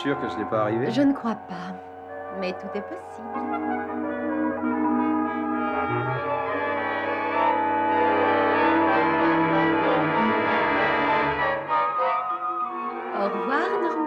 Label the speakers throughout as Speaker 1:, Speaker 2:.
Speaker 1: Sûr que ce n'est pas arrivé?
Speaker 2: Je ne crois pas, mais tout est possible. Au revoir, Norman.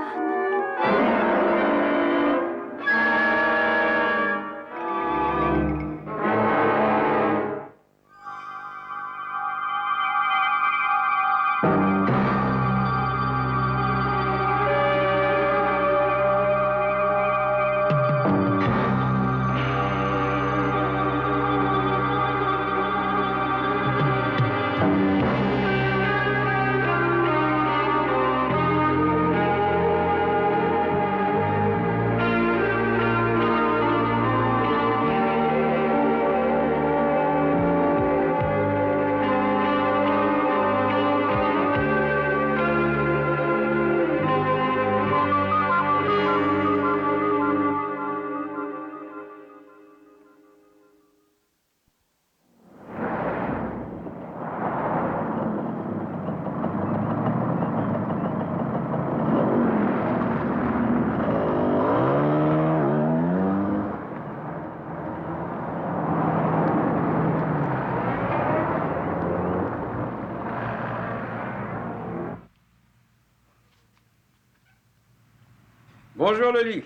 Speaker 1: Bonjour, Lily.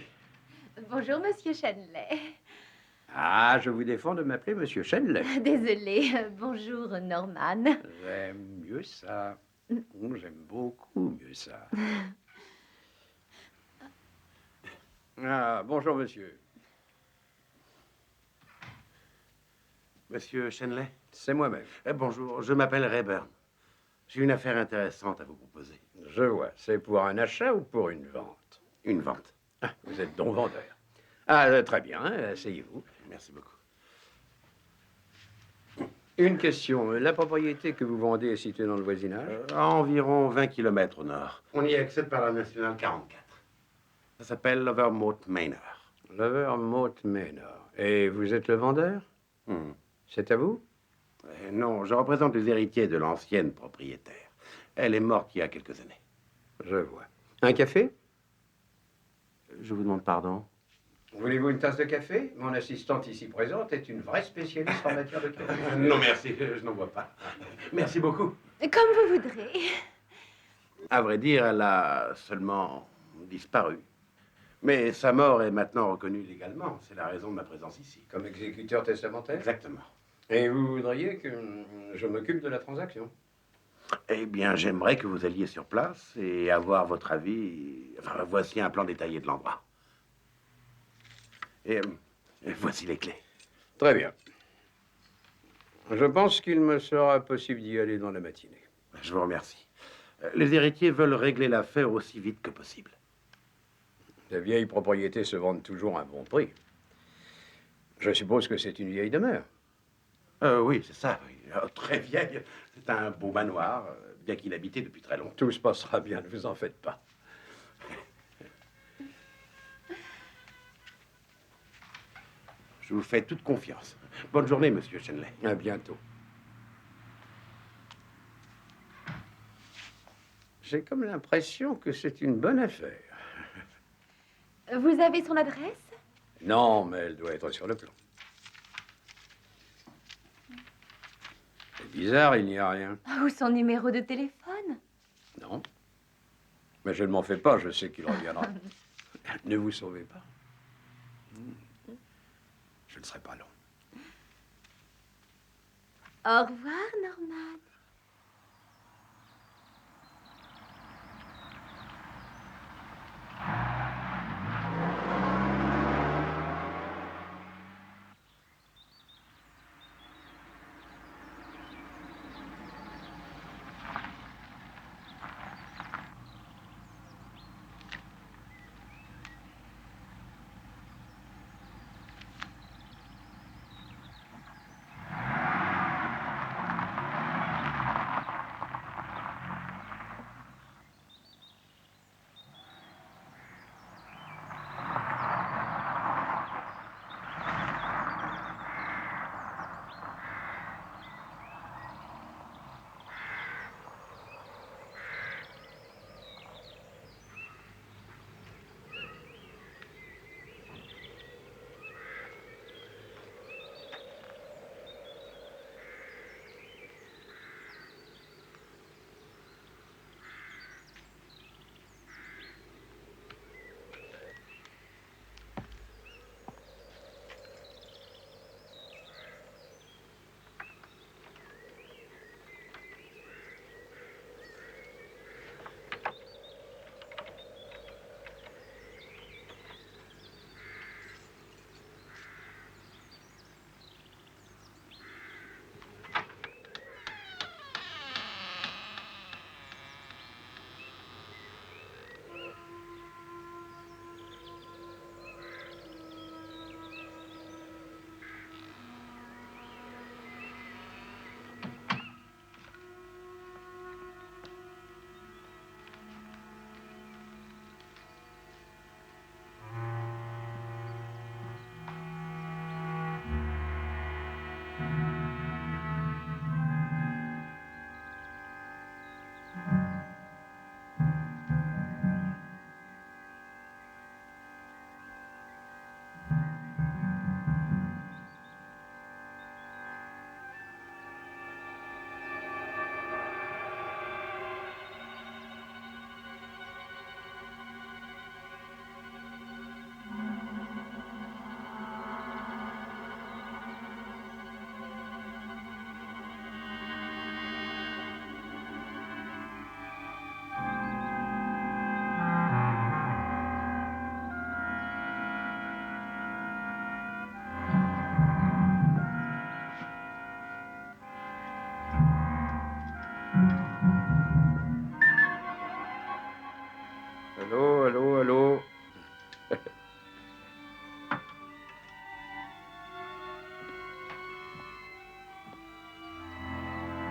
Speaker 2: Bonjour, Monsieur Shenley.
Speaker 1: Ah, je vous défends de m'appeler Monsieur Shenley.
Speaker 2: Désolée. Bonjour, Norman.
Speaker 1: J'aime mieux ça. J'aime beaucoup mieux ça. Ah, bonjour, monsieur.
Speaker 3: Monsieur Shenley?
Speaker 1: C'est moi-même.
Speaker 3: Bonjour, je m'appelle Rayburn. J'ai une affaire intéressante à vous proposer.
Speaker 1: Je vois. C'est pour un achat ou pour une vente?
Speaker 3: Une vente.
Speaker 1: Ah, vous êtes donc vendeur. Ah, très bien. Asseyez-vous.
Speaker 3: Merci beaucoup.
Speaker 1: Une question. La propriété que vous vendez est située dans le voisinage?
Speaker 3: À environ 20 kilomètres au nord. On y accède par la nationale 44. Ça s'appelle Lovermouth Manor.
Speaker 1: Lovermouth Manor. Et vous êtes le vendeur?
Speaker 3: Hmm.
Speaker 1: C'est à vous?
Speaker 3: Non, je représente les héritiers de l'ancienne propriétaire. Elle est morte il y a quelques années.
Speaker 1: Je vois. Un café?
Speaker 3: Je vous demande pardon.
Speaker 1: Voulez-vous une tasse de café? Mon assistante ici présente est une vraie spécialiste en matière de café.
Speaker 3: Non, merci, je n'en vois pas. Merci beaucoup.
Speaker 2: Comme vous voudrez.
Speaker 3: À vrai dire, elle a seulement disparu. Mais sa mort est maintenant reconnue légalement. C'est la raison de ma présence ici.
Speaker 1: Comme exécuteur testamentaire?
Speaker 3: Exactement.
Speaker 1: Et vous voudriez que je m'occupe de la transaction?
Speaker 3: Eh bien, j'aimerais que vous alliez sur place et avoir votre avis. Enfin, voici un plan détaillé de l'endroit. Et voici les clés.
Speaker 1: Très bien. Je pense qu'il me sera possible d'y aller dans la matinée.
Speaker 3: Je vous remercie. Les héritiers veulent régler l'affaire aussi vite que possible.
Speaker 1: Les vieilles propriétés se vendent toujours à un bon prix. Je suppose que c'est une vieille demeure.
Speaker 3: Oui, c'est ça. Oui. Très vieille. C'est un beau manoir, bien qu'inhabité depuis très longtemps.
Speaker 1: Tout se passera bien, ne vous en faites pas.
Speaker 3: Je vous fais toute confiance. Bonne journée, monsieur Shenley.
Speaker 1: À bientôt. J'ai comme l'impression que c'est une bonne affaire.
Speaker 2: Vous avez son adresse?
Speaker 1: Non, mais elle doit être sur le plan. C'est bizarre, il n'y a rien.
Speaker 2: Ou son numéro de téléphone?
Speaker 1: Non. Mais je ne m'en fais pas, je sais qu'il reviendra. Ne vous sauvez pas. Je ne serai pas long.
Speaker 2: Au revoir, Norman.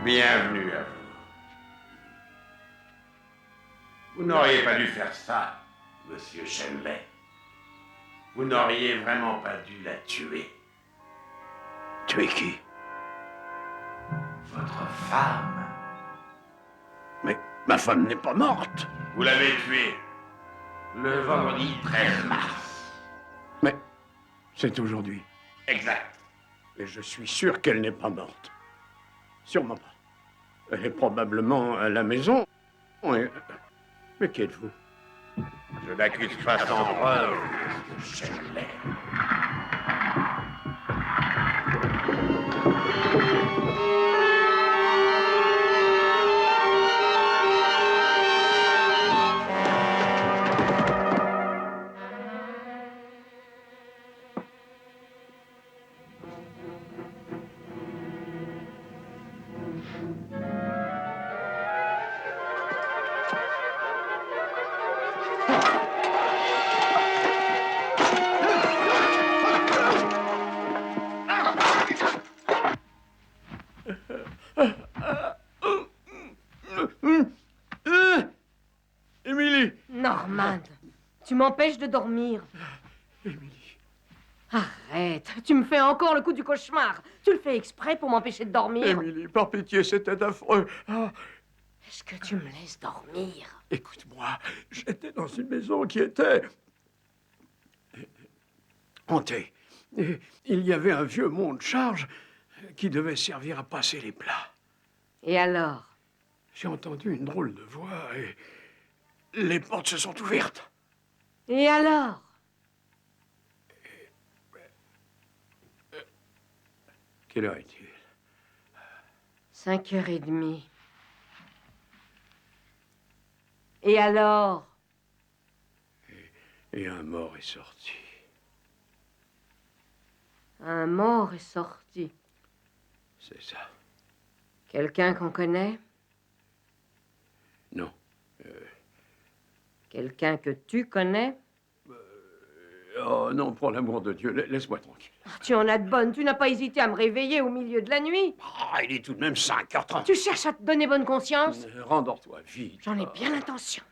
Speaker 3: Bienvenue à vous. Vous n'auriez pas dû faire ça, monsieur Shenley. Vous n'auriez vraiment pas dû la tuer.
Speaker 1: Tuer qui?
Speaker 3: Votre femme.
Speaker 1: Mais ma femme n'est pas morte.
Speaker 3: Vous l'avez tuée le vendredi 13 mars.
Speaker 1: Mais c'est aujourd'hui.
Speaker 3: Exact.
Speaker 1: Et je suis sûr qu'elle n'est pas morte. Sûrement pas. Elle est probablement à la maison. Mais qui êtes-vous?
Speaker 3: Je n'accuse pas sans preuve, monsieur Shenley.
Speaker 1: Émilie!
Speaker 4: Norman, tu m'empêches de dormir.
Speaker 1: Émilie.
Speaker 4: Arrête, tu me fais encore le coup du cauchemar. Tu le fais exprès pour m'empêcher de dormir.
Speaker 1: Émilie, par pitié, c'était affreux. Ah,
Speaker 4: Est-ce que tu me laisses dormir?
Speaker 1: écoute-moi, j'étais dans une maison qui était hantée. Et il y avait un vieux monte charge qui devait servir à passer les plats.
Speaker 4: Et alors?
Speaker 1: J'ai entendu une drôle de voix et les portes se sont ouvertes.
Speaker 4: Et alors?
Speaker 1: Quelle heure est-il?
Speaker 4: 5h30. Et alors?
Speaker 1: Et un mort est sorti.
Speaker 4: Un mort est sorti.
Speaker 1: C'est ça.
Speaker 4: Quelqu'un qu'on connaît?
Speaker 1: Non.
Speaker 4: Quelqu'un que tu connais?
Speaker 1: Oh non, pour l'amour de Dieu, laisse-moi tranquille.
Speaker 4: Tu en as de bonnes, tu n'as pas hésité à me réveiller au milieu de la nuit.
Speaker 1: Ah, il est tout de même 5h30.
Speaker 4: Tu cherches à te donner bonne conscience?
Speaker 1: Rendors-toi, vite.
Speaker 4: J'en ai bien l'intention.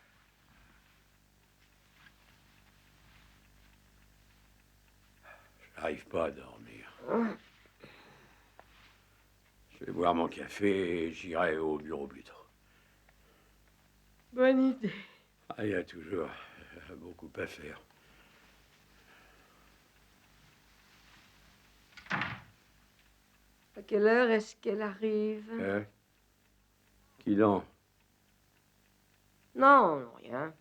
Speaker 1: J'arrive pas à dormir. Je vais boire mon café et j'irai au bureau plus tard.
Speaker 4: Bonne idée.
Speaker 1: Ah, il y a toujours beaucoup à faire.
Speaker 4: À quelle heure est-ce qu'elle arrive?
Speaker 1: Hein? Qui donc?
Speaker 4: Non, non, rien.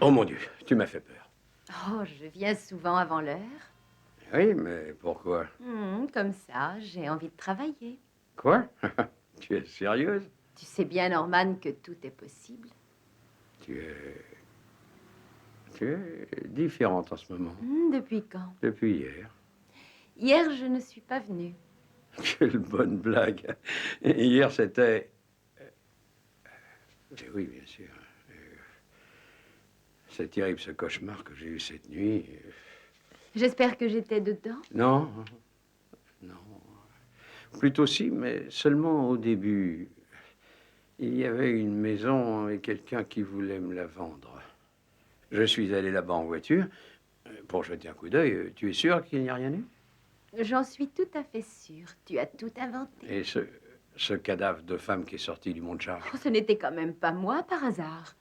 Speaker 1: Oh mon Dieu, tu m'as fait peur.
Speaker 2: Oh, je viens souvent avant l'heure.
Speaker 1: Oui, mais pourquoi?
Speaker 2: Comme ça, j'ai envie de travailler.
Speaker 1: Quoi? Tu es sérieuse?
Speaker 2: Tu sais bien, Norman, que tout est possible.
Speaker 1: Tu es différente en ce moment.
Speaker 2: Depuis quand?
Speaker 1: Depuis hier.
Speaker 2: Hier, je ne suis pas venue.
Speaker 1: Quelle bonne blague. Hier, c'était... Oui, bien sûr. C'est terrible, ce cauchemar que j'ai eu cette nuit.
Speaker 2: J'espère que j'étais dedans.
Speaker 1: Non, non. Plutôt si, mais seulement au début. Il y avait une maison et quelqu'un qui voulait me la vendre. Je suis allé là-bas en voiture pour jeter un coup d'œil. Tu es sûr qu'il n'y a rien eu?
Speaker 2: J'en suis tout à fait sûre. Tu as tout inventé.
Speaker 1: Et ce cadavre de femme qui est sorti du Mont Charles?
Speaker 2: Oh, ce n'était quand même pas moi, par hasard.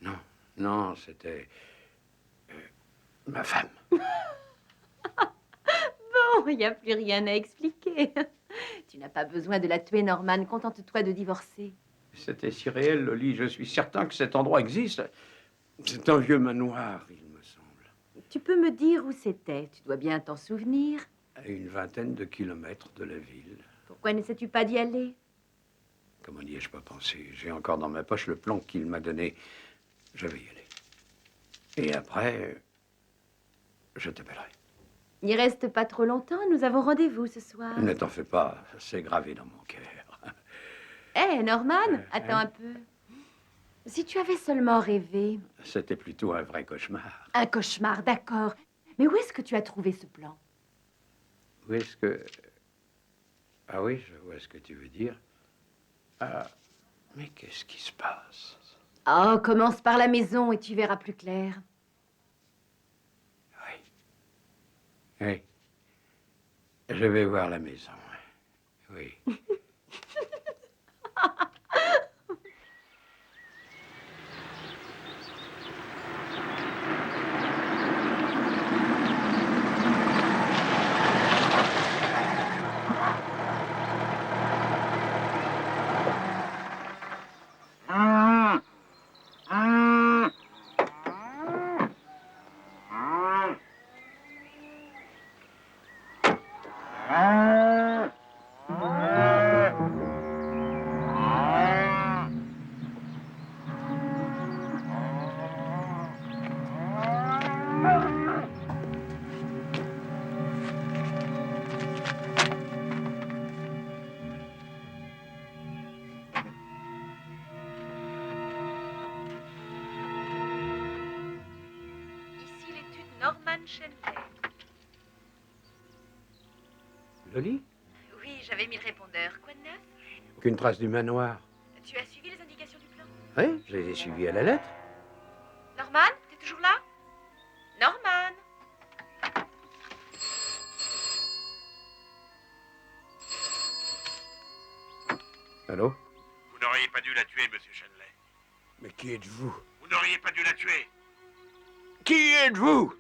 Speaker 1: Non, non, c'était ma femme.
Speaker 2: Bon, il n'y a plus rien à expliquer. Tu n'as pas besoin de la tuer, Norman. Contente-toi de divorcer.
Speaker 1: C'était si réel, Loli. Je suis certain que cet endroit existe. C'est un vieux manoir, il me semble.
Speaker 2: Tu peux me dire où c'était? Tu dois bien t'en souvenir.
Speaker 1: À une vingtaine de kilomètres de la ville.
Speaker 2: Pourquoi n'essaies-tu pas d'y aller?
Speaker 1: Comment n'y ai-je pas pensé? J'ai encore dans ma poche le plan qu'il m'a donné. Je vais y aller. Et après, je t'appellerai.
Speaker 2: N'y reste pas trop longtemps, nous avons rendez-vous ce soir.
Speaker 1: Ne t'en fais pas, c'est gravé dans mon cœur.
Speaker 2: Hé, Norman, attends un peu. Si tu avais seulement rêvé.
Speaker 1: C'était plutôt un vrai cauchemar.
Speaker 2: Un cauchemar, d'accord. Mais où est-ce que tu as trouvé ce plan?
Speaker 1: Où est-ce que... Ah oui, je vois ce que tu veux dire. Ah, mais qu'est-ce qui se passe?
Speaker 2: Oh, commence par la maison et tu verras plus clair.
Speaker 1: Oui. Oui. Je vais voir la maison. Oui.
Speaker 5: Ici l'étude Norman Shenley.
Speaker 1: Loli?
Speaker 5: Oui, j'avais mis le répondeur. Quoi de neuf?
Speaker 1: Aucune trace du manoir.
Speaker 5: Tu as suivi les indications du plan?
Speaker 1: Oui, je les ai suivis à la lettre.
Speaker 5: Norman, t'es toujours là? Norman!
Speaker 1: Allô?
Speaker 3: Vous n'auriez pas dû la tuer, monsieur Shenley.
Speaker 1: Mais qui êtes-vous?
Speaker 3: Vous n'auriez pas dû la tuer.
Speaker 1: Qui êtes-vous?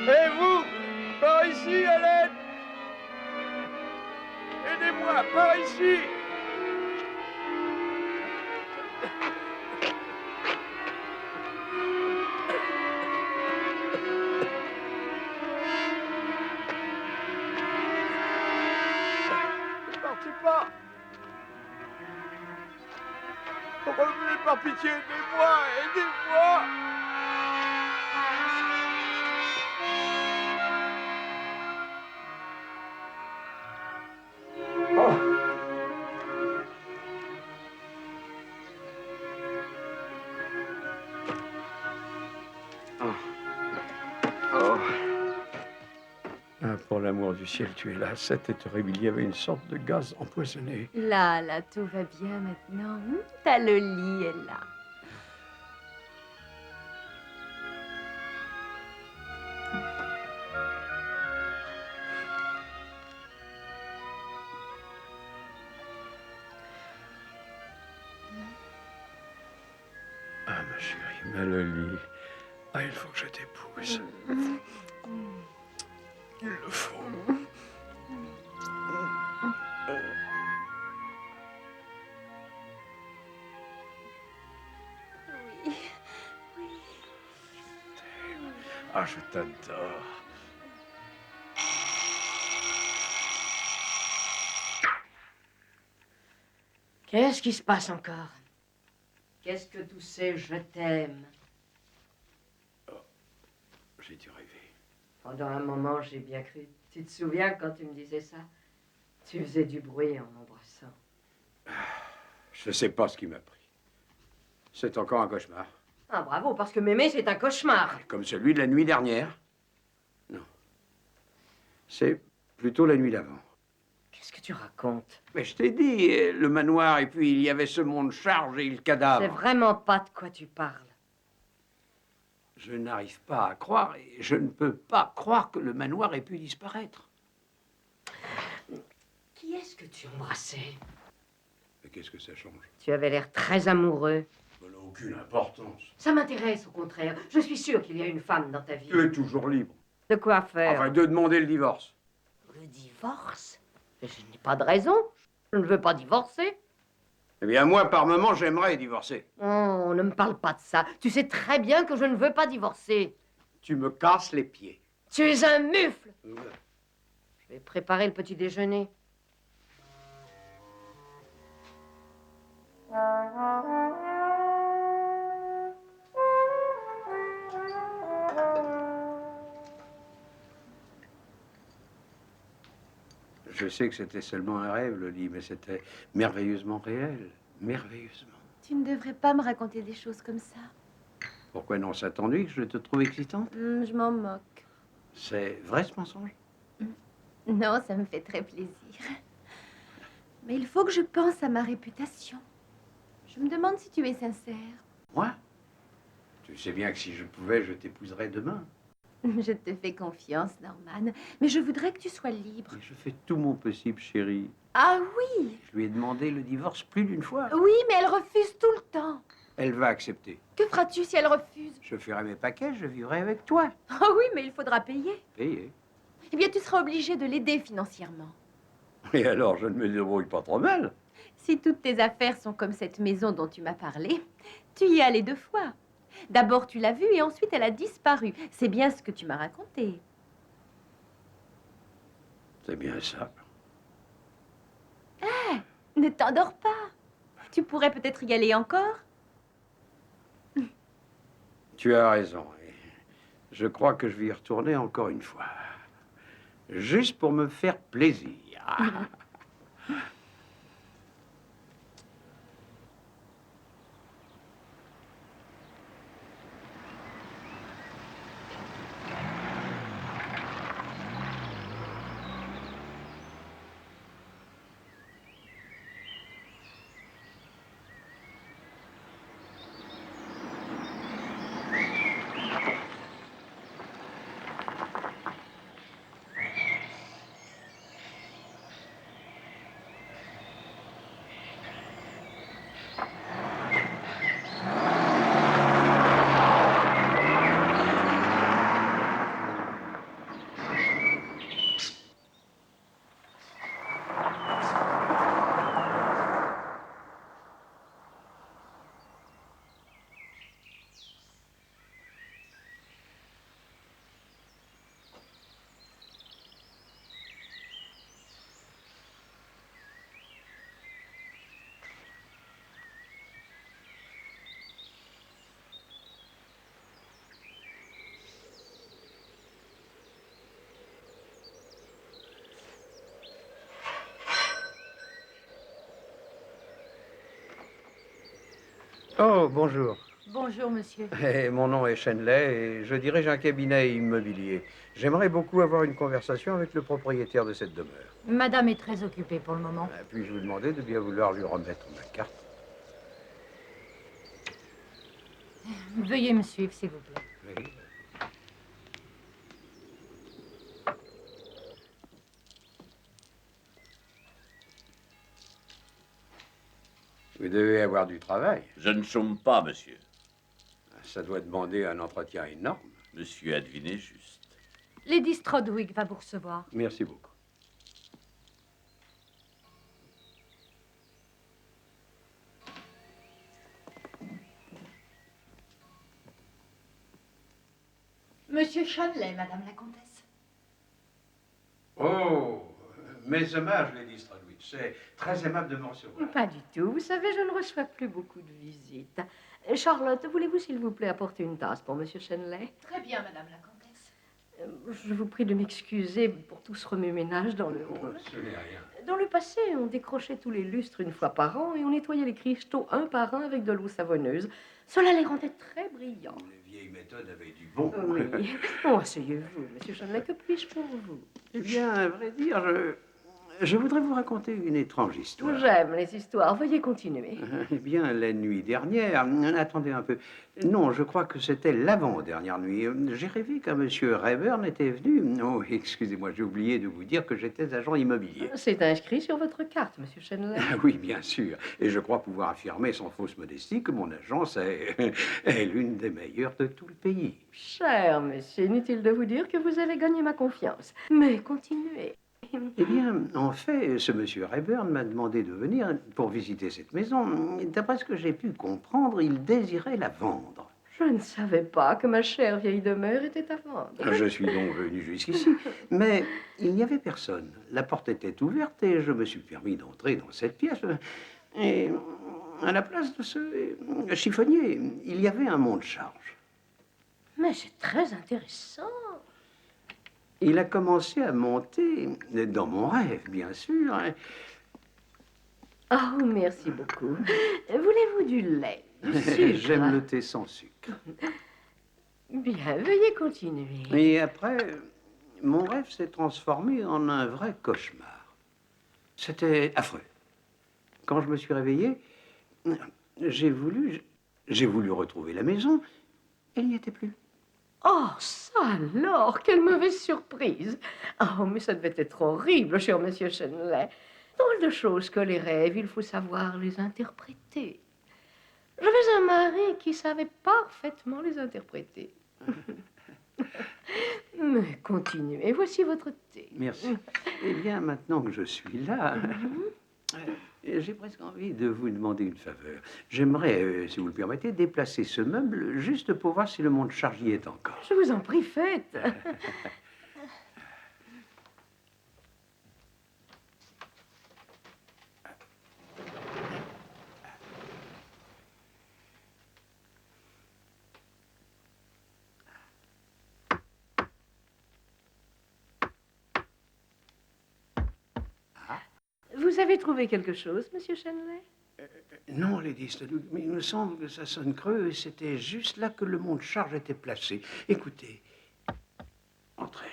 Speaker 1: Et vous, par ici, à l'aide! Aidez-moi, par ici! Ne partez pas! Revenez par pitié, aidez-moi, aidez-moi! Ah, pour l'amour du ciel, tu es là. C'était horrible. Il y avait une sorte de gaz empoisonné.
Speaker 2: Là, tout va bien maintenant. Ta Loli est là.
Speaker 1: Ah, ma chérie, ma Loli. Ah, il faut que je t'épouse. Il le faut.
Speaker 2: Oui.
Speaker 1: Ah, je t'adore.
Speaker 4: Qu'est-ce qui se passe encore? Qu'est-ce que tous ces je t'aime?
Speaker 1: J'ai dû rêver.
Speaker 4: Pendant un moment, j'ai bien cru. Tu te souviens quand tu me disais ça? Tu faisais du bruit en m'embrassant.
Speaker 1: Je ne sais pas ce qui m'a pris. C'est encore un cauchemar.
Speaker 4: Ah, bravo, parce que m'aimer, c'est un cauchemar.
Speaker 1: Comme celui de la nuit dernière. Non. C'est plutôt la nuit d'avant.
Speaker 4: Qu'est-ce que tu racontes?
Speaker 1: Mais je t'ai dit, le manoir, et puis il y avait ce monde chargé et le cadavre.
Speaker 4: C'est vraiment pas de quoi tu parles.
Speaker 1: Je n'arrive pas à croire, et je ne peux pas croire que le manoir ait pu disparaître.
Speaker 4: Qui est-ce que tu embrassais?
Speaker 1: Et qu'est-ce que ça change?
Speaker 4: Tu avais l'air très amoureux.
Speaker 1: Ça n'a aucune importance.
Speaker 4: Ça m'intéresse, au contraire. Je suis sûre qu'il y a une femme dans ta vie.
Speaker 1: Tu es toujours libre.
Speaker 4: De quoi faire?
Speaker 1: Enfin, de demander le divorce.
Speaker 4: Le divorce? Mais je n'ai pas de raison. Je ne veux pas divorcer.
Speaker 1: Eh bien, moi, par moment, j'aimerais divorcer.
Speaker 4: Oh, ne me parle pas de ça. Tu sais très bien que je ne veux pas divorcer.
Speaker 1: Tu me casses les pieds.
Speaker 4: Tu es un mufle. Je vais préparer le petit déjeuner.
Speaker 1: Je sais que c'était seulement un rêve, Loli, mais c'était merveilleusement réel. Merveilleusement.
Speaker 2: Tu ne devrais pas me raconter des choses comme ça.
Speaker 1: Pourquoi non? Ça t'ennuie que je te trouve excitante?
Speaker 2: Je m'en moque.
Speaker 1: C'est vrai, ce mensonge?
Speaker 2: Non, ça me fait très plaisir. Mais il faut que je pense à ma réputation. Je me demande si tu es sincère.
Speaker 1: Moi? Tu sais bien que si je pouvais, je t'épouserais demain.
Speaker 2: Je te fais confiance, Norman. Mais je voudrais que tu sois libre.
Speaker 1: Et je fais tout mon possible, chérie.
Speaker 2: Ah oui?
Speaker 1: Je lui ai demandé le divorce plus d'une fois.
Speaker 2: Oui, mais elle refuse tout le temps.
Speaker 1: Elle va accepter.
Speaker 2: Que feras-tu si elle refuse?
Speaker 1: Je ferai mes paquets, je vivrai avec toi.
Speaker 2: Oh oui, mais il faudra payer.
Speaker 1: Payé.
Speaker 2: Eh bien, tu seras obligé de l'aider financièrement.
Speaker 1: Et alors, je ne me débrouille pas trop mal.
Speaker 2: Si toutes tes affaires sont comme cette maison dont tu m'as parlé, tu y es allé 2 fois. D'abord, tu l'as vue et ensuite, elle a disparu. C'est bien ce que tu m'as raconté.
Speaker 1: C'est bien ça.
Speaker 2: Ne t'endors pas. Tu pourrais peut-être y aller encore.
Speaker 1: Tu as raison. Et je crois que je vais y retourner encore une fois. Juste pour me faire plaisir. Oh, bonjour.
Speaker 6: Bonjour, monsieur.
Speaker 1: Mon nom est Shenley et je dirige un cabinet immobilier. J'aimerais beaucoup avoir une conversation avec le propriétaire de cette demeure.
Speaker 6: Madame est très occupée pour le moment.
Speaker 1: Puis-je vous demander de bien vouloir lui remettre ma carte?
Speaker 6: Veuillez me suivre, s'il vous plaît.
Speaker 1: Oui. Vous devez avoir du travail.
Speaker 7: Je ne chôme pas, monsieur.
Speaker 1: Ça doit demander un entretien énorme.
Speaker 7: Monsieur a deviné juste.
Speaker 6: Lady Strodwick va vous recevoir.
Speaker 1: Merci beaucoup.
Speaker 6: Monsieur Shenley, madame la comtesse.
Speaker 1: Oh, mes hommages, Lady Stradwich. C'est très aimable de me recevoir.
Speaker 4: Pas du tout. Vous savez, je ne reçois plus beaucoup de visites. Charlotte, voulez-vous, s'il vous plaît, apporter une tasse pour Monsieur Shenley?
Speaker 6: Très bien, madame la comtesse.
Speaker 4: Je vous prie de m'excuser pour tout ce remue-ménage dans le hall.
Speaker 1: Ce n'est rien.
Speaker 4: Dans le passé, on décrochait tous les lustres une fois par an et on nettoyait les cristaux un par un avec de l'eau savonneuse. Cela les rendait très brillants.
Speaker 1: Les vieilles méthodes avaient du bon.
Speaker 4: Oui. Oh, asseyez-vous, Monsieur Shenley, que puis-je pour vous?
Speaker 1: Eh bien, à vrai dire, Je voudrais vous raconter une étrange histoire.
Speaker 4: J'aime les histoires. Veuillez continuer.
Speaker 1: Eh bien, la nuit dernière, attendez un peu. Non, je crois que c'était l'avant-dernière nuit. J'ai rêvé qu'un monsieur Rayburn était venu. Oh, excusez-moi, j'ai oublié de vous dire que j'étais agent immobilier.
Speaker 4: C'est inscrit sur votre carte, monsieur Shenley.
Speaker 1: Ah oui, bien sûr. Et je crois pouvoir affirmer sans fausse modestie que mon agence est l'une des meilleures de tout le pays.
Speaker 4: Cher monsieur, inutile de vous dire que vous avez gagné ma confiance. Mais continuez.
Speaker 1: Eh bien, en fait, ce monsieur Rayburn m'a demandé de venir pour visiter cette maison. D'après ce que j'ai pu comprendre, il désirait la vendre.
Speaker 4: Je ne savais pas que ma chère vieille demeure était à vendre.
Speaker 1: Je suis donc venu jusqu'ici, mais il n'y avait personne. La porte était ouverte et je me suis permis d'entrer dans cette pièce. Et à la place de ce chiffonnier, il y avait un monte-charge.
Speaker 4: Mais c'est très intéressant.
Speaker 1: Il a commencé à monter, dans mon rêve, bien sûr.
Speaker 4: Oh, merci beaucoup. Voulez-vous du lait, du sucre?
Speaker 1: J'aime le thé sans sucre.
Speaker 4: Bien, veuillez continuer.
Speaker 1: Et après, mon rêve s'est transformé en un vrai cauchemar. C'était affreux. Quand je me suis réveillé, j'ai voulu retrouver la maison. Elle n'y était plus.
Speaker 4: Oh, ça alors, quelle mauvaise surprise. Oh, mais ça devait être horrible, cher monsieur Shenley. Drôle de choses que les rêves, il faut savoir les interpréter. J'avais un mari qui savait parfaitement les interpréter. Mais continuez, voici votre thé.
Speaker 1: Merci. Eh bien, maintenant que je suis là, j'ai presque envie de vous demander une faveur. J'aimerais, si vous le permettez, déplacer ce meuble juste pour voir si le monte-charge y est encore.
Speaker 4: Je vous en prie, faites. Vous avez trouvé quelque chose, monsieur Shenley?
Speaker 1: Non, Lady Stoddard, mais il me semble que ça sonne creux et c'était juste là que le monte-charge était placé. Écoutez. Entrez.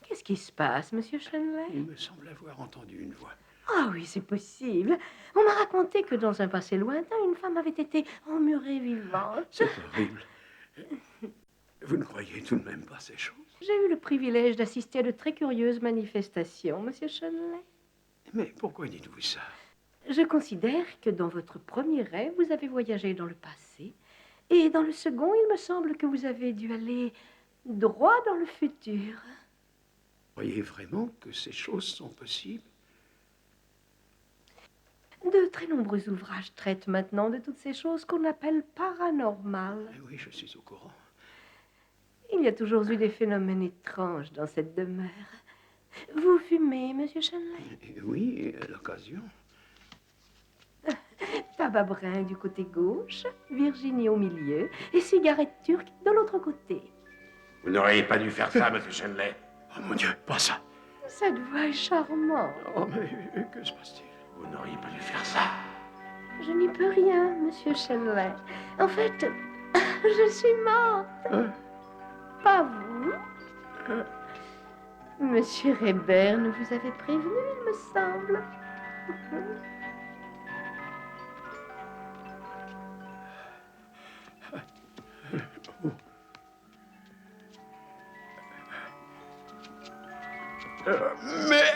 Speaker 4: Qu'est-ce qui se passe, monsieur Shenley?
Speaker 1: Il me semble avoir entendu une voix.
Speaker 4: Ah oui, c'est possible. On m'a raconté que dans un passé lointain, une femme avait été emmurée vivante.
Speaker 1: C'est horrible. Vous ne croyez tout de même pas ces choses?
Speaker 4: J'ai eu le privilège d'assister à de très curieuses manifestations, monsieur Shenley.
Speaker 1: Mais pourquoi dites-vous ça?
Speaker 4: Je considère que dans votre premier rêve, vous avez voyagé dans le passé. Et dans le second, il me semble que vous avez dû aller droit dans le futur.
Speaker 1: Croyez vraiment que ces choses sont possibles?
Speaker 4: De très nombreux ouvrages traitent maintenant de toutes ces choses qu'on appelle paranormales.
Speaker 1: Oui, je suis au courant.
Speaker 4: Il y a toujours eu des phénomènes étranges dans cette demeure. Vous fumez, monsieur Shenley?
Speaker 1: Oui, à l'occasion.
Speaker 4: Tabac brun du côté gauche, Virginie au milieu et cigarette turque de l'autre côté.
Speaker 3: Vous n'auriez pas dû faire ça, monsieur Shenley.
Speaker 1: Oh mon Dieu, pas ça.
Speaker 4: Cette voix est charmante.
Speaker 1: Oh, mais que se passe-t-il?
Speaker 3: Vous n'auriez pas dû faire ça.
Speaker 4: Je n'y peux rien, monsieur Shenley. En fait, je suis morte. Pas vous. Monsieur Rayburn vous avait prévenu, il me semble.
Speaker 3: Mais...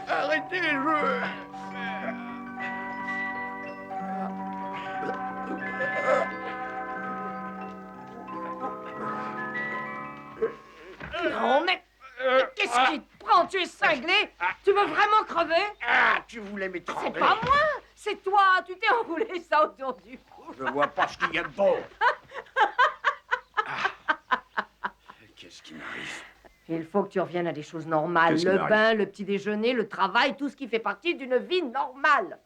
Speaker 3: Arrêtez,
Speaker 4: Non, mais qu'est-ce qui te prend? Tu es cinglé? Tu veux vraiment crever?
Speaker 3: Ah, tu voulais m'étrangler.
Speaker 4: C'est pas moi, c'est toi. Tu t'es enroulé ça autour du cou.
Speaker 3: Je vois pas ce qu'il y a de beau. Qu'est-ce qui m'arrive?
Speaker 4: Il faut que tu reviennes à des choses normales.
Speaker 3: Qu'est-ce qui
Speaker 4: Le
Speaker 3: m'arrive?
Speaker 4: bain, le petit déjeuner, le travail, tout ce qui fait partie d'une vie normale.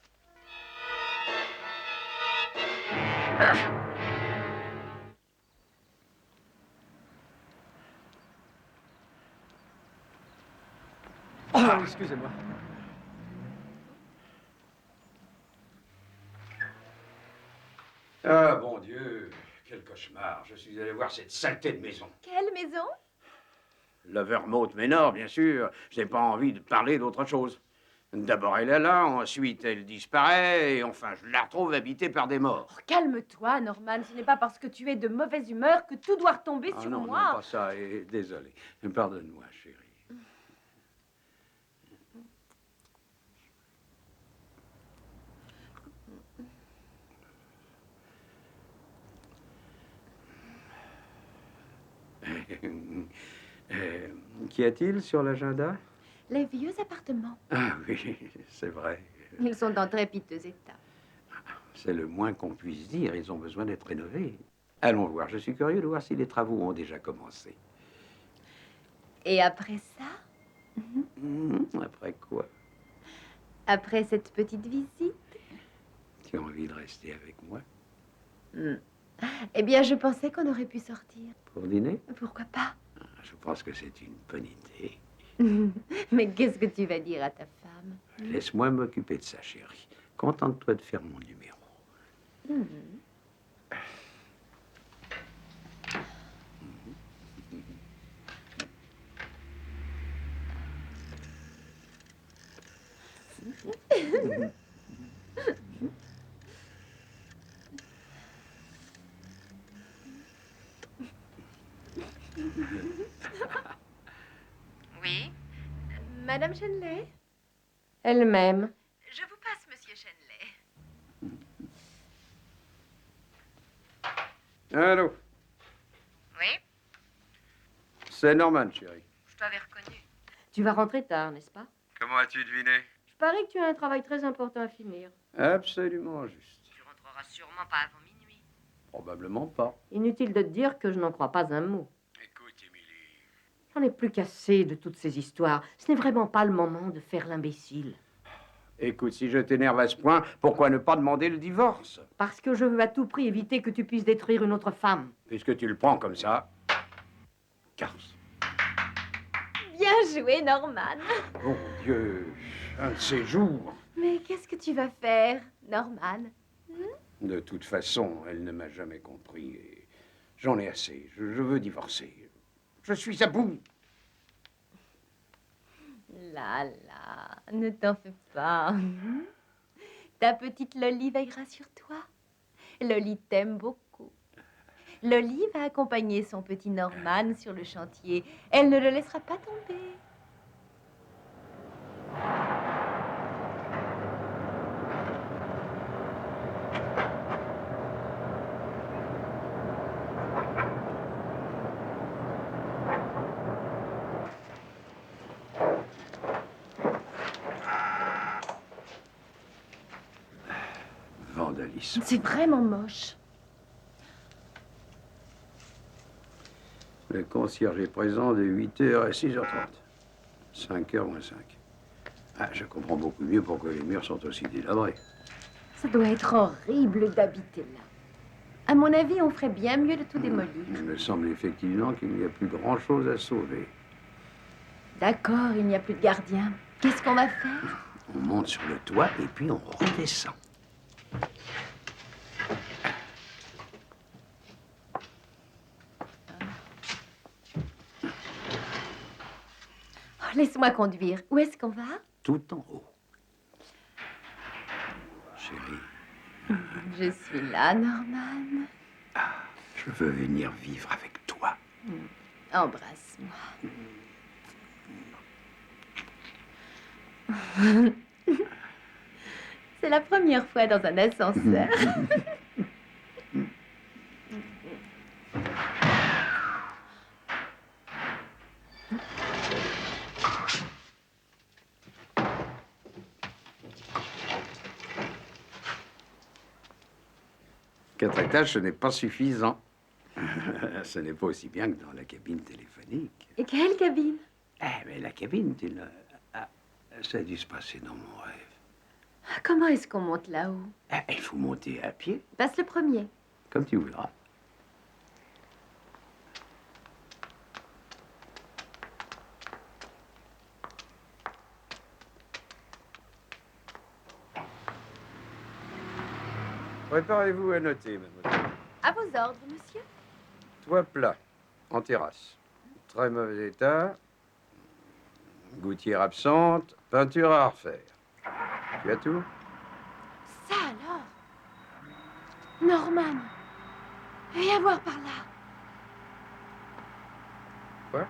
Speaker 1: Oh, excusez-moi. Ah, bon Dieu, quel cauchemar. Je suis allé voir cette saleté de maison.
Speaker 2: Quelle maison?
Speaker 1: La Vermouth Manor, bien sûr. Je n'ai pas envie de parler d'autre chose. D'abord, elle est là, ensuite, elle disparaît, et enfin, je la retrouve habitée par des morts.
Speaker 2: Oh, calme-toi, Norman. Ce n'est pas parce que tu es de mauvaise humeur que tout doit retomber
Speaker 1: Ah
Speaker 2: sur
Speaker 1: non,
Speaker 2: moi.
Speaker 1: non, pas ça, et désolé. Pardonne-moi, chérie. Qu'y a-t-il sur l'agenda?
Speaker 2: Les vieux appartements.
Speaker 1: Ah oui, c'est vrai.
Speaker 2: Ils sont en très piteux état.
Speaker 1: C'est le moins qu'on puisse dire. Ils ont besoin d'être rénovés. Allons voir. Je suis curieux de voir si les travaux ont déjà commencé.
Speaker 2: Et après ça?
Speaker 1: Après quoi?
Speaker 2: Après cette petite visite?
Speaker 1: Tu as envie de rester avec moi?
Speaker 2: Eh bien, je pensais qu'on aurait pu sortir.
Speaker 1: Pour dîner?
Speaker 2: Pourquoi pas?
Speaker 1: Je pense que c'est une bonne idée.
Speaker 2: Mais qu'est-ce que tu vas dire à ta femme?
Speaker 1: Laisse-moi m'occuper de ça, chérie. Contente-toi de faire mon numéro.
Speaker 5: Oui.
Speaker 2: Madame Shenley?
Speaker 4: Elle-même.
Speaker 5: Je vous passe, monsieur Shenley.
Speaker 1: Allô?
Speaker 5: Oui,
Speaker 1: C'est Norman, chérie.
Speaker 5: je t'avais reconnu.
Speaker 4: Tu vas rentrer tard, n'est-ce pas?
Speaker 1: Comment as-tu deviné?
Speaker 4: Je parie que tu as un travail très important à finir.
Speaker 1: Absolument juste.
Speaker 5: Tu rentreras sûrement pas avant minuit.
Speaker 1: Probablement pas.
Speaker 4: Inutile de te dire que je n'en crois pas un mot.
Speaker 1: Écoute, Émilie.
Speaker 4: J'en ai plus qu'assez de toutes ces histoires. Ce n'est vraiment pas le moment de faire l'imbécile.
Speaker 1: Écoute, si je t'énerve à ce point, pourquoi ne pas demander le divorce?
Speaker 4: Parce que je veux à tout prix éviter que tu puisses détruire une autre femme.
Speaker 1: Puisque tu le prends comme ça. Garce.
Speaker 2: Bien joué, Norman.
Speaker 1: Bon Dieu, un de ces jours.
Speaker 2: Mais qu'est-ce que tu vas faire, Norman?
Speaker 1: De toute façon, elle ne m'a jamais compris. Et j'en ai assez. Je veux divorcer. Je suis à bout.
Speaker 2: Là, ne t'en fais pas. Ta petite Loli veillera sur toi. Loli t'aime beaucoup. Loli va accompagner son petit Norman sur le chantier. Elle ne le laissera pas tomber.
Speaker 1: Vandalisme.
Speaker 2: C'est vraiment moche.
Speaker 1: Le concierge est présent de 8h à 6h30. 5h moins 5. Ah, je comprends beaucoup mieux pourquoi les murs sont aussi délabrés.
Speaker 2: Ça doit être horrible d'habiter là. À mon avis, on ferait bien mieux de tout démolir.
Speaker 1: Il me semble effectivement qu'il n'y a plus grand-chose à sauver.
Speaker 2: D'accord, il n'y a plus de gardien. Qu'est-ce qu'on va faire?
Speaker 1: On monte sur le toit et puis on redescend.
Speaker 2: Oh, laisse-moi conduire. Où est-ce qu'on va?
Speaker 1: Tout en haut. Chérie,
Speaker 2: Je suis là, Norman.
Speaker 1: je veux venir vivre avec toi.
Speaker 2: Embrasse-moi. C'est la première fois dans un ascenseur.
Speaker 1: Quatre étages, ce n'est pas suffisant. Ce n'est pas aussi bien que dans la cabine téléphonique.
Speaker 2: Et quelle cabine?
Speaker 1: Mais la cabine, ça a dû se passer dans mon rêve.
Speaker 2: Comment est-ce qu'on monte là-haut?
Speaker 1: Il faut monter à pied,
Speaker 2: Passe le premier.
Speaker 1: comme tu voudras. Préparez-vous à noter, mademoiselle.
Speaker 2: À vos ordres, monsieur.
Speaker 1: Toit plat, en terrasse. Très mauvais état. Gouttière absente. Peinture à refaire. Tu as tout?
Speaker 2: Ça alors? Norman, viens voir par là.
Speaker 1: Quoi?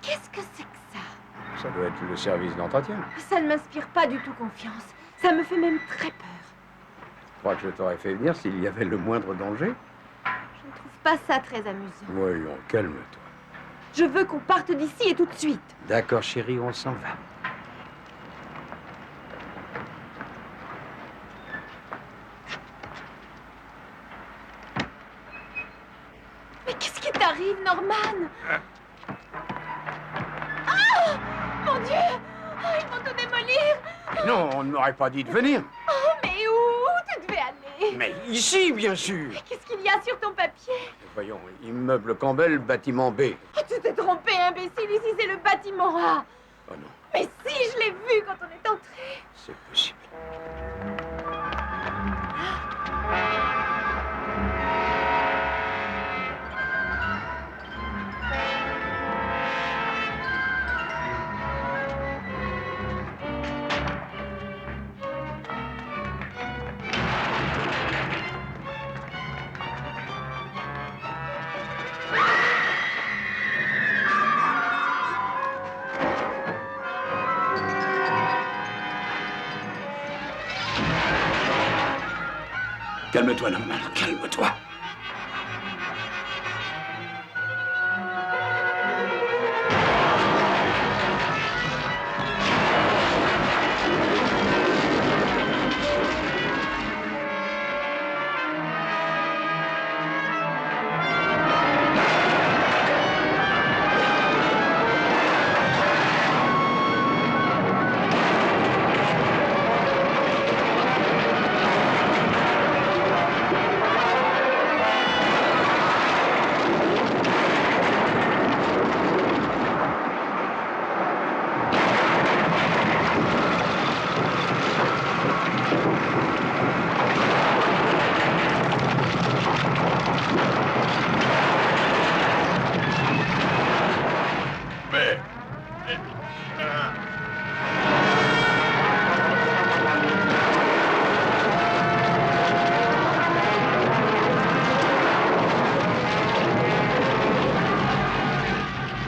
Speaker 2: Qu'est-ce que c'est que ça?
Speaker 1: Ça doit être le service d'entretien.
Speaker 2: Ça ne m'inspire pas du tout confiance. Ça me fait même très peur.
Speaker 1: Je crois que je t'aurais fait venir s'il y avait le moindre danger.
Speaker 2: Je ne trouve pas ça très amusant.
Speaker 1: Voyons, calme-toi.
Speaker 2: Je veux qu'on parte d'ici et tout de suite.
Speaker 1: D'accord, chérie, on s'en va.
Speaker 2: Mais qu'est-ce qui t'arrive, Norman? Ah! Mon Dieu! Oh, ils vont te démolir!
Speaker 1: Mais non, on ne m'aurait pas dit de venir.
Speaker 2: Oh, mais où tu devais aller?
Speaker 1: Mais ici, bien sûr.
Speaker 2: Qu'est-ce qu'il y a sur ton papier?
Speaker 1: Voyons, immeuble Campbell, bâtiment B.
Speaker 2: Oh, tu t'es trompé, imbécile. Ici, c'est le bâtiment A.
Speaker 1: Oh non,
Speaker 2: Mais si, je l'ai vu quand on est entré.
Speaker 1: c'est possible.
Speaker 3: Calme-toi, Norman, calme-toi.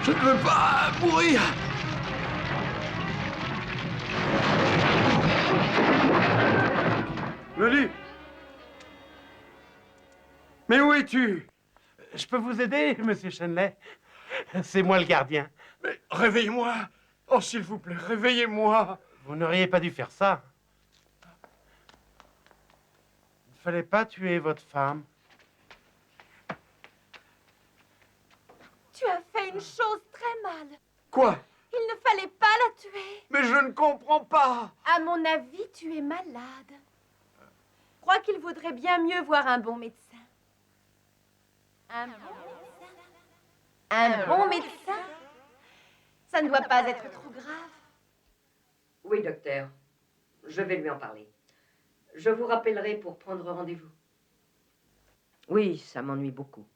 Speaker 3: Je ne veux pas mourir.
Speaker 1: Loli! Mais où es-tu?
Speaker 8: Je peux vous aider, monsieur Shenley? C'est moi le gardien.
Speaker 1: Mais réveille-moi! Oh, s'il vous plaît, réveillez-moi!
Speaker 8: Vous n'auriez pas dû faire ça. Il ne fallait pas tuer votre femme.
Speaker 2: Tu as fait une chose très mal.
Speaker 1: Quoi?
Speaker 2: Il ne fallait pas la tuer.
Speaker 1: Mais je ne comprends pas!
Speaker 2: À mon avis, tu es malade. Je crois qu'il vaudrait bien mieux voir un bon médecin. Un bon médecin? Un bon médecin? Ça ne doit pas être trop grave.
Speaker 4: Oui, docteur. Je vais lui en parler. Je vous rappellerai pour prendre rendez-vous. Oui, ça m'ennuie beaucoup.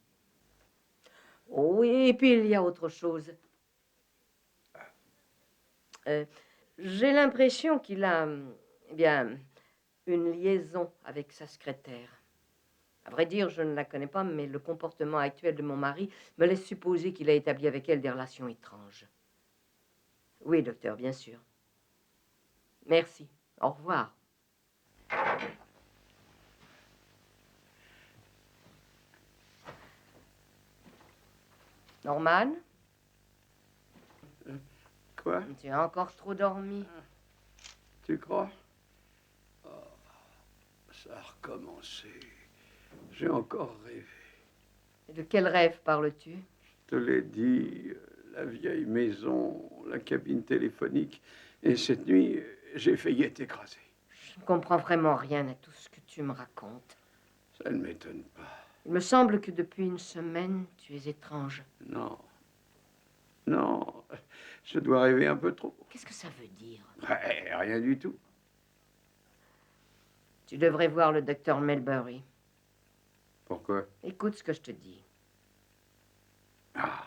Speaker 4: Oui, et puis il y a autre chose. J'ai l'impression qu'il a, eh bien, une liaison avec sa secrétaire. À vrai dire, je ne la connais pas, mais le comportement actuel de mon mari me laisse supposer qu'il a établi avec elle des relations étranges. Oui, docteur, bien sûr. Merci. Au revoir. Norman,
Speaker 1: Quoi?
Speaker 4: tu as encore trop dormi.
Speaker 1: Tu crois? Oh, ça a recommencé. J'ai encore rêvé.
Speaker 4: De quel rêve parles-tu?
Speaker 1: Je te l'ai dit, la vieille maison, la cabine téléphonique. Et cette nuit, j'ai failli être écrasé.
Speaker 4: Je ne comprends vraiment rien à tout ce que tu me racontes.
Speaker 1: Ça ne m'étonne pas.
Speaker 4: Il me semble que depuis une semaine, tu es étrange.
Speaker 1: Non. Non, je dois rêver un peu trop.
Speaker 4: Qu'est-ce que ça veut dire?
Speaker 1: Rien du tout.
Speaker 4: Tu devrais voir le docteur Melbury.
Speaker 1: Pourquoi?
Speaker 4: Écoute ce que je te dis.
Speaker 3: Ah,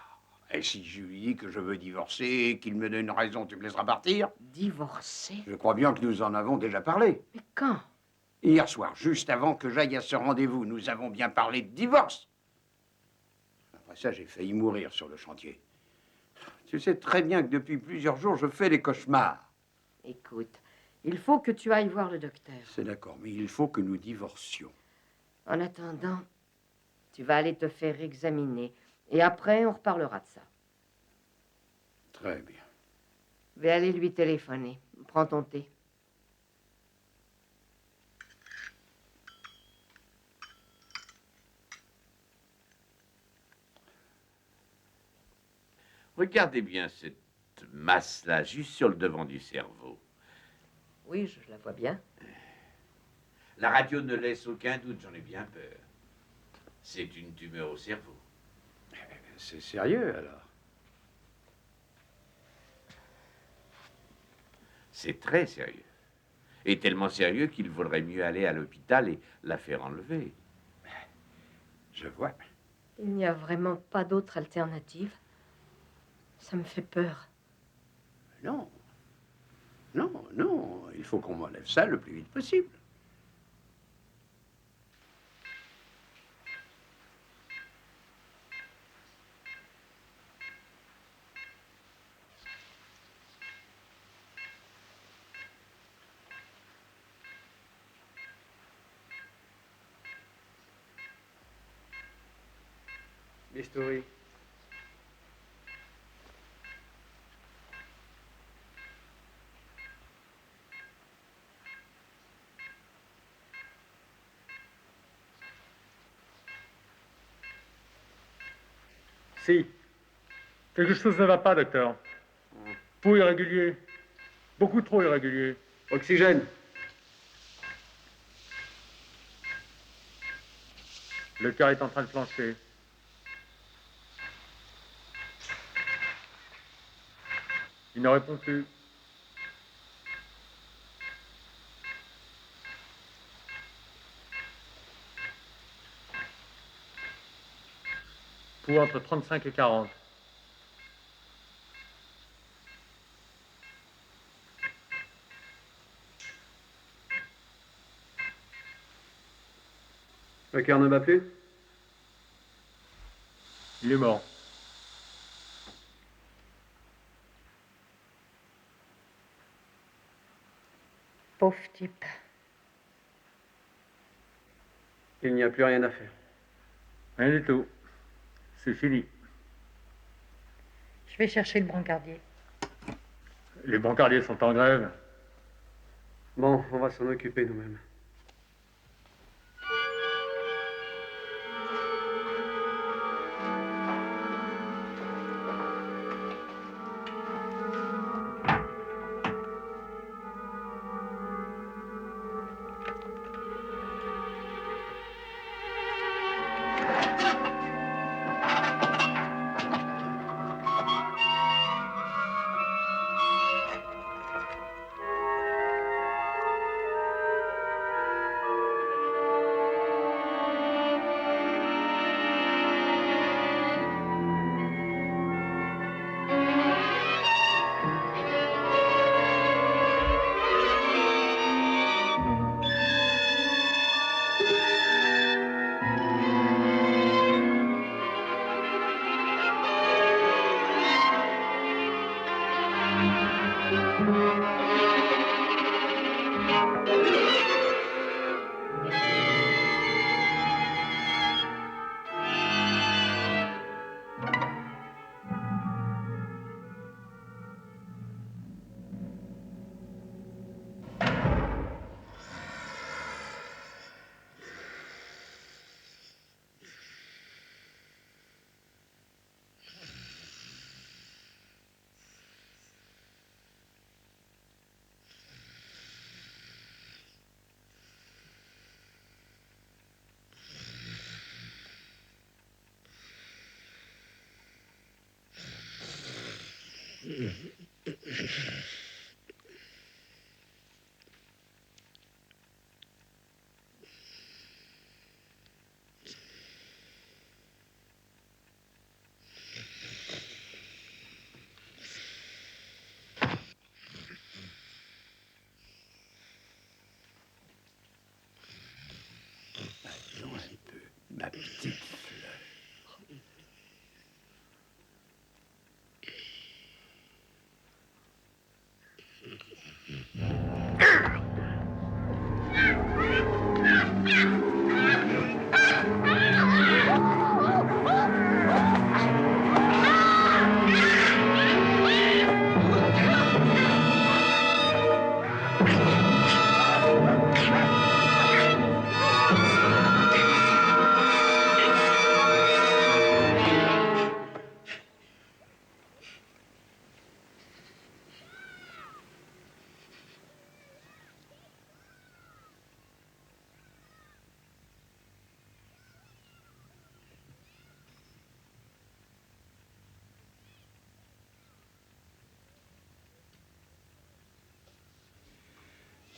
Speaker 3: et si je lui dis que je veux divorcer, qu'il me donne une raison, tu me laisseras partir?
Speaker 4: Divorcer?
Speaker 3: Je crois bien que nous en avons déjà parlé.
Speaker 4: Mais quand?
Speaker 3: Hier soir, juste avant que j'aille à ce rendez-vous, nous avons bien parlé de divorce. Après ça, j'ai failli mourir sur le chantier. Tu sais très bien que depuis plusieurs jours, je fais des cauchemars.
Speaker 4: Écoute, il faut que tu ailles voir le docteur.
Speaker 3: C'est d'accord, mais il faut que nous divorcions.
Speaker 4: En attendant, tu vas aller te faire examiner. Et après, on reparlera de ça.
Speaker 3: Très bien.
Speaker 4: Je vais aller lui téléphoner. Prends ton thé.
Speaker 7: Regardez bien cette masse-là, juste sur le devant du cerveau.
Speaker 4: Oui, je la vois bien.
Speaker 7: La radio ne laisse aucun doute, j'en ai bien peur. C'est une tumeur au cerveau.
Speaker 1: C'est sérieux, alors?
Speaker 7: C'est très sérieux. Et tellement sérieux qu'il vaudrait mieux aller à l'hôpital et la faire enlever.
Speaker 1: Je vois.
Speaker 4: Il n'y a vraiment pas d'autre alternative. Ça me fait peur.
Speaker 3: Non. Non, non, il faut qu'on m'enlève ça le plus vite possible.
Speaker 1: Bistouri.
Speaker 9: Si. Quelque chose ne va pas, docteur. Pouls irrégulier. Beaucoup trop irrégulier.
Speaker 1: Oxygène.
Speaker 9: Le cœur est en train de flancher. Il ne répond plus. Pouls entre 35 et 40.
Speaker 1: Le cœur ne bat plus?
Speaker 9: Il est mort.
Speaker 4: Pauvre type.
Speaker 1: Il n'y a plus rien à faire.
Speaker 9: Rien du tout. C'est fini.
Speaker 6: Je vais chercher le brancardier.
Speaker 9: Les brancardiers sont en grève.
Speaker 1: Bon, on va s'en occuper nous-mêmes.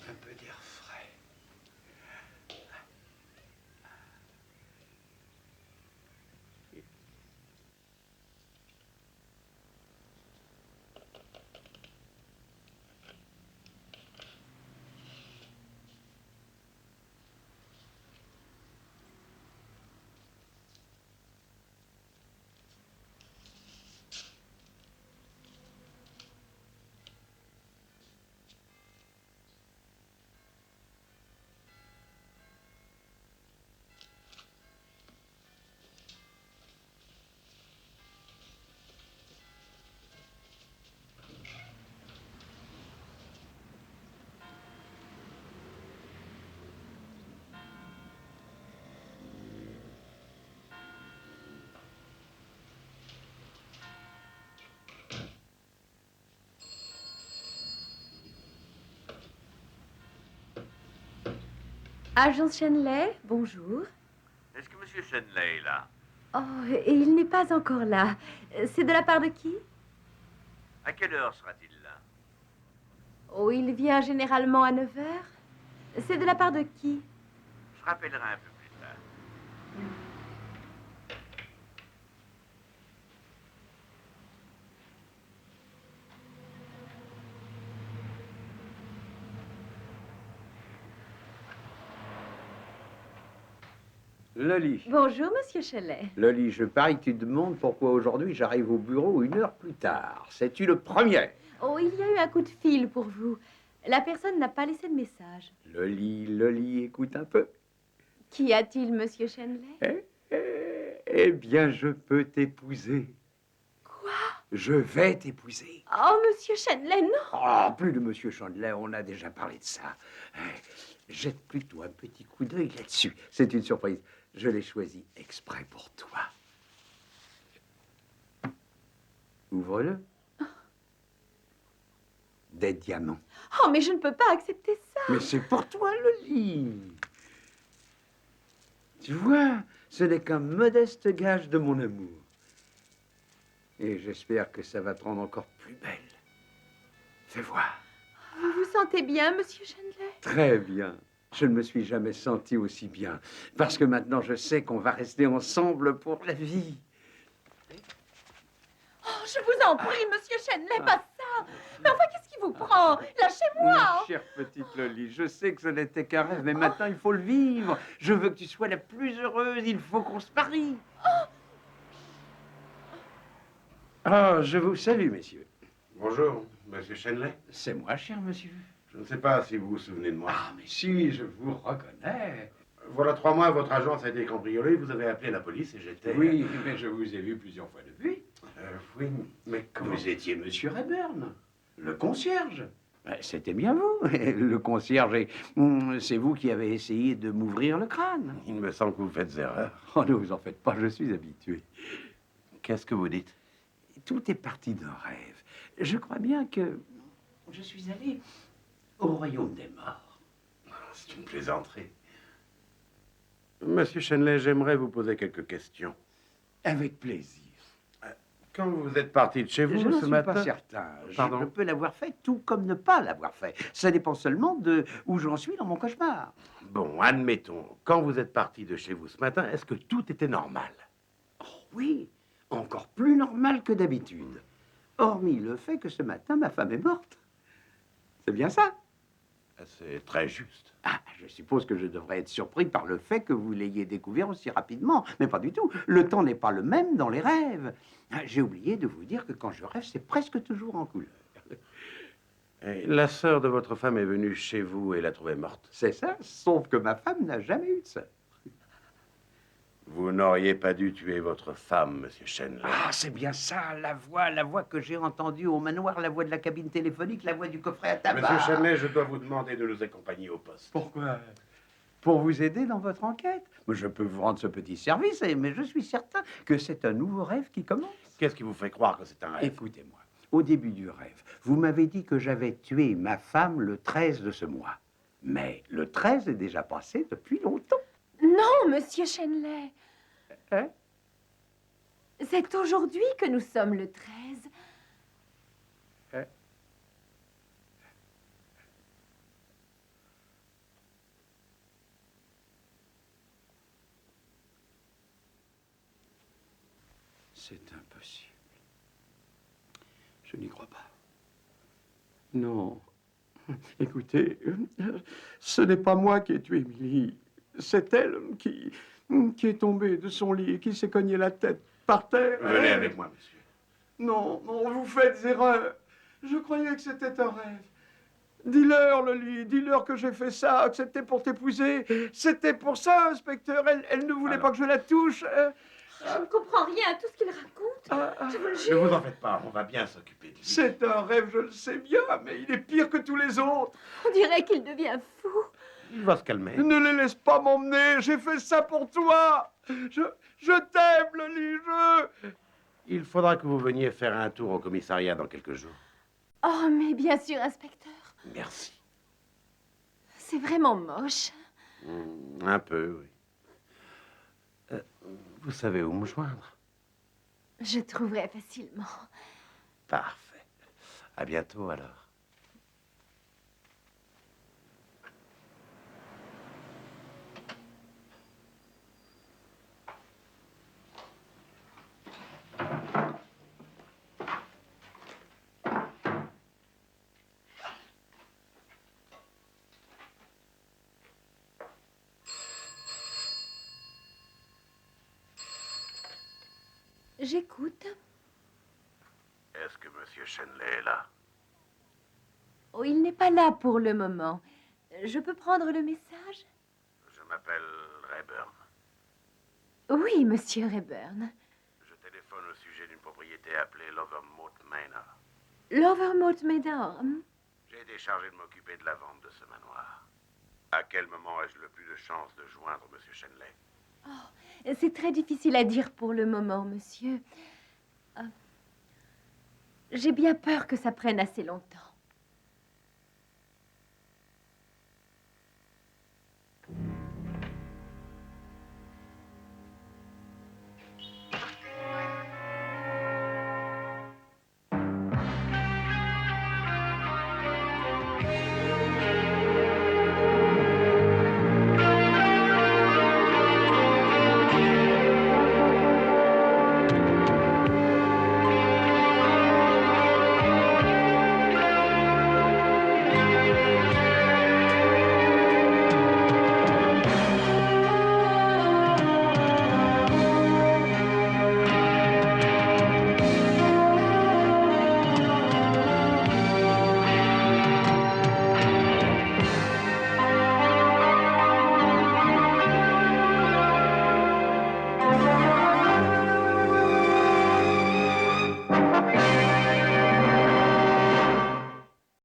Speaker 3: Un peu d'air frais.
Speaker 2: Agence Shenley, bonjour.
Speaker 7: Est-ce que Monsieur Shenley est là?
Speaker 2: Oh, et il n'est pas encore là. C'est de la part de qui?
Speaker 7: À quelle heure sera-t-il là?
Speaker 2: Oh, il vient généralement à 9 heures. C'est de la part de qui?
Speaker 7: Je rappellerai un peu plus tard.
Speaker 1: Loli.
Speaker 2: Bonjour, monsieur Shenley.
Speaker 1: Loli, je parie que tu te demandes pourquoi aujourd'hui j'arrive au bureau 1 heure plus tard. C'est-tu le premier?
Speaker 2: Oh, il y a eu un coup de fil pour vous. La personne n'a pas laissé de message.
Speaker 1: Loli, écoute un peu.
Speaker 2: Qu'y a-t-il, monsieur Shenley?
Speaker 1: Eh bien, je peux t'épouser.
Speaker 2: Quoi?
Speaker 1: Je vais t'épouser.
Speaker 2: Oh, monsieur Shenley, non!
Speaker 1: Oh, plus de Monsieur Chandler, on a déjà parlé de ça. Jette plutôt un petit coup d'œil là-dessus. C'est une surprise. Je l'ai choisi exprès pour toi. Ouvre-le. Des diamants.
Speaker 2: Oh, mais je ne peux pas accepter ça.
Speaker 1: Mais c'est pour toi, Loli. Tu vois, ce n'est qu'un modeste gage de mon amour. Et j'espère que ça va te rendre encore plus belle. Fais voir.
Speaker 2: Vous vous sentez bien, monsieur Shenley?
Speaker 1: Très bien. Je ne me suis jamais senti aussi bien. Parce que maintenant, je sais qu'on va rester ensemble pour la vie.
Speaker 2: Oh, je vous en prie, monsieur Shenley, pas ça. Mais enfin, qu'est-ce qui vous prend? Lâchez-moi.
Speaker 1: Ma chère petite Loli, je sais que ce n'était qu'un rêve, mais maintenant, il faut le vivre. Je veux que tu sois la plus heureuse. Il faut qu'on se marie. Ah, je vous salue, messieurs.
Speaker 10: Bonjour, Monsieur Shenley.
Speaker 1: C'est moi, cher monsieur.
Speaker 10: Je ne sais pas si vous vous souvenez de moi.
Speaker 1: Ah, mais si, je vous reconnais.
Speaker 10: Voilà 3 mois, votre agence a été cambriolée, vous avez appelé la police et j'étais...
Speaker 1: Oui, mais je vous ai vu plusieurs fois depuis.
Speaker 10: Oui, mais comment...
Speaker 1: Vous étiez monsieur Rayburn, le concierge. C'était bien vous, le concierge. C'est vous qui avez essayé de m'ouvrir le crâne.
Speaker 10: Il me semble que vous faites erreur.
Speaker 1: Oh, ne vous en faites pas, je suis habitué.
Speaker 10: Qu'est-ce que vous dites?
Speaker 1: Tout est parti d'un rêve. Je crois bien que je suis allé au royaume des morts.
Speaker 10: C'est une plaisanterie. Monsieur Shenley, j'aimerais vous poser quelques questions.
Speaker 1: Avec plaisir.
Speaker 10: Quand vous êtes parti de chez vous
Speaker 1: Je n'en
Speaker 10: ce
Speaker 1: suis
Speaker 10: matin...
Speaker 1: pas certain.
Speaker 10: Pardon?
Speaker 1: Je peux l'avoir fait tout comme ne pas l'avoir fait. Ça dépend seulement de où j'en suis dans mon cauchemar.
Speaker 10: Bon, admettons, quand vous êtes parti de chez vous ce matin, est-ce que tout était normal?
Speaker 1: Oh oui, encore plus normal que d'habitude. Hormis le fait que ce matin, ma femme est morte. C'est bien ça?
Speaker 10: C'est très juste.
Speaker 1: Ah, je suppose que je devrais être surpris par le fait que vous l'ayez découvert aussi rapidement. Mais pas du tout. Le temps n'est pas le même dans les rêves. Ah, j'ai oublié de vous dire que quand je rêve, c'est presque toujours en couleur.
Speaker 10: Et la sœur de votre femme est venue chez vous et l'a trouvée morte.
Speaker 3: C'est ça, sauf que ma femme n'a jamais eu de sœur.
Speaker 10: Vous n'auriez pas dû tuer votre femme, monsieur Shenley.
Speaker 3: Ah, c'est bien ça, la voix que j'ai entendue au manoir, la voix de la cabine téléphonique, la voix du coffret à tabac.
Speaker 10: Monsieur Shenley, je dois vous demander de nous accompagner au poste.
Speaker 3: Pourquoi? Pour vous aider dans votre enquête. Je peux vous rendre ce petit service, mais je suis certain que c'est un nouveau rêve qui commence.
Speaker 10: Qu'est-ce qui vous fait croire que c'est un rêve?
Speaker 3: Écoutez-moi, au début du rêve, vous m'avez dit que j'avais tué ma femme le 13 de ce mois. Mais le 13 est déjà passé depuis longtemps.
Speaker 2: Non, monsieur Shenley.
Speaker 3: Hein?
Speaker 2: C'est aujourd'hui que nous sommes le 13.
Speaker 1: C'est impossible. Je n'y crois pas. Non. Écoutez, ce n'est pas moi qui ai tué Émilie. C'est elle qui est tombée de son lit et qui s'est cogné la tête par terre.
Speaker 10: Venez avec moi, monsieur.
Speaker 1: Non, non, vous faites erreur. Je croyais que c'était un rêve. Dis-leur, Loli, dis-leur que j'ai fait ça, que c'était pour t'épouser. C'était pour ça, inspecteur. Elle ne voulait pas que je la touche.
Speaker 2: Je ne comprends rien à tout ce qu'il raconte. Je vous le
Speaker 10: Ne
Speaker 2: jure.
Speaker 10: vous en faites pas, on va bien s'occuper de lui.
Speaker 1: C'est un rêve, je le sais bien, mais il est pire que tous les autres.
Speaker 2: On dirait qu'il devient fou.
Speaker 10: Il va se calmer.
Speaker 1: Ne les laisse pas m'emmener, j'ai fait ça pour toi. Je t'aime, Loli,
Speaker 10: Il faudra que vous veniez faire un tour au commissariat dans quelques jours.
Speaker 2: Oh, mais bien sûr, inspecteur.
Speaker 10: Merci.
Speaker 2: C'est vraiment moche.
Speaker 10: Un peu, oui. Vous savez où me joindre?
Speaker 2: Je trouverai facilement.
Speaker 10: Parfait. À bientôt, alors.
Speaker 2: J'écoute.
Speaker 10: Est-ce que monsieur Shenley est là?
Speaker 2: Oh, il n'est pas là pour le moment. Je peux prendre le message?
Speaker 10: Je m'appelle Rayburn.
Speaker 2: Oui, monsieur Rayburn.
Speaker 10: Je téléphone au sujet d'une propriété appelée Lovermouth Manor.
Speaker 2: L'Overmouth Manor.
Speaker 10: J'ai été chargé de m'occuper de la vente de ce manoir. À quel moment ai-je le plus de chances de joindre monsieur Shenley?
Speaker 2: C'est très difficile à dire pour le moment, monsieur. J'ai bien peur que ça prenne assez longtemps.